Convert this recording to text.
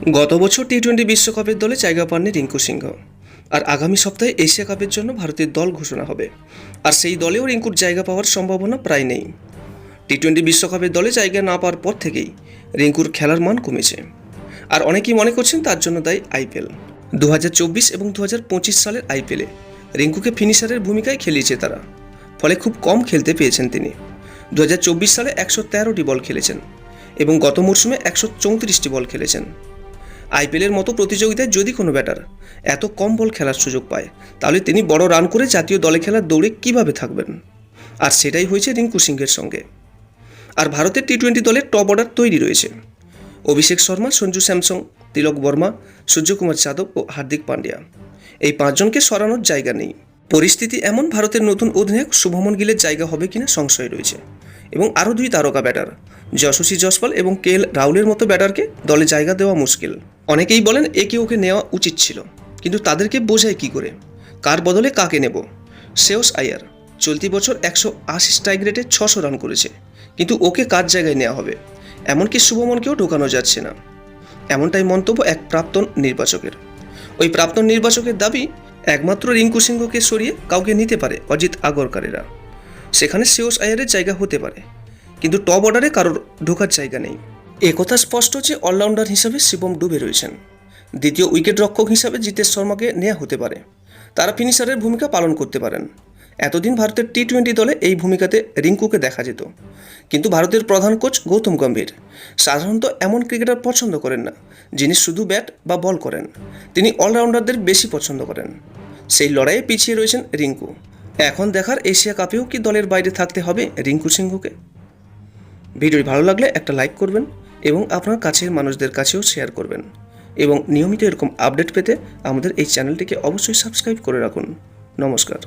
গত বছর টি-20 বিশ্বকাপের দলে জায়গা পাননি রিঙ্কু সিংহ। আর আগামী সপ্তাহে এশিয়া কাপের জন্য ভারতের দল ঘোষণা হবে। আর সেই দলেও রিঙ্কুর জায়গা পাওয়ার সম্ভাবনা প্রায় নেই। টি-20 বিশ্বকাপের দলে জায়গা না পাওয়ার পর থেকেই রিঙ্কুর খেলার মান কমেছে। আর অনেকেই মনে করছেন তার জন্য দায়ী আইপিএল। 2024 এবং 2025 সালের আইপিএলে রিঙ্কুকে ফিনিশারের ভূমিকায় খেলিয়েছে তারা, ফলে খুব কম খেলতে পেয়েছেন তিনি। 2024 সালে 113টি বল খেলেছেন এবং গত মরশুমে 134টি বল খেলেছেন। আইপিএলের মতো প্রতিযোগিতায় যদি কোনো ব্যাটার এত কম বল খেলার সুযোগ পায়, তাহলে তিনি বড় রান করে জাতীয় দলে খেলার দৌড়ে কিভাবে থাকবেন। আর সেটাই হয়েছে রিঙ্কু সিংহের সঙ্গে। আর ভারতের টি-20 দলের টপ অর্ডার তৈরি রয়েছে। অভিষেক শর্মা, সঞ্জু স্যামসং, তিলক বর্মা, সূর্যকুমার যাদব ও হার্দিক পান্ডিয়া, এই পাঁচজনকে সরানোর জায়গা নেই। পরিস্থিতি এমন, ভারতের নতুন অধিনায়ক শুভমন গিলের জায়গা হবে কিনা সংশয় রয়েছে। এবং আরও দুই তারকা ব্যাটার যশস্বী জয়সওয়াল এবং কে.এল. রাহুলের মতো ব্যাটারকে দলে জায়গা দেওয়া মুশকিল। অনেকেই বলেন একে ওকে নেওয়া উচিত ছিল, কিন্তু তাদেরকে বোঝায় কি করে, কার বদলে কাকে নেব। শ্রেয়স আইয়ার চলতি বছর 180 স্ট্রাইক রেটে 600 রান করেছে, কিন্তু ওকে কার জায়গায় নেওয়া হবে, এমনকি শুভমনকেও ঢোকানো যাচ্ছে না। এমনটাই মন্তব্য এক প্রাক্তন নির্বাচকের। ওই প্রাক্তন নির্বাচকের দাবি, একমাত্র রিঙ্কু সিংহকে সরিয়ে কাউকে নিতে পারে অজিত আগরকারেরা। সেখানে শ্রেয়স আইয়ারের জায়গা হতে পারে, কিন্তু টপ অর্ডারে কারোর ঢোকার জায়গা নেই। একথা স্পষ্ট যে অলরাউন্ডার হিসাবে শিবম ডুবে রয়েছেন। দ্বিতীয় উইকেট রক্ষক হিসাবে জিতেশ শর্মাকে নেওয়া হতে পারে, তারা ফিনিশারের ভূমিকা পালন করতে পারেন। এতদিন ভারতের টি-20 দলে এই ভূমিকাতে রিঙ্কুকে দেখা যেত, কিন্তু ভারতের প্রধান কোচ গৌতম গম্ভীর সাধারণত এমন ক্রিকেটার পছন্দ করেন না যিনি শুধু ব্যাট বা বল করেন। তিনি অলরাউন্ডারদের বেশি পছন্দ করেন। সেই লড়াইয়ে পিছিয়ে রয়েছেন রিঙ্কু। এখন দেখার এশিয়া কাপেও কি দলের বাইরে থাকতে হবে রিঙ্কু সিংহকে। ভিডিওটি ভালো লাগলে একটা লাইক করবেন এবং আপনার কাছের মানুষদের কাছেও শেয়ার করবেন। এবং নিয়মিত এরকম আপডেট পেতে আমাদের এই চ্যানেলটিকে অবশ্যই সাবস্ক্রাইব করে রাখুন। নমস্কার।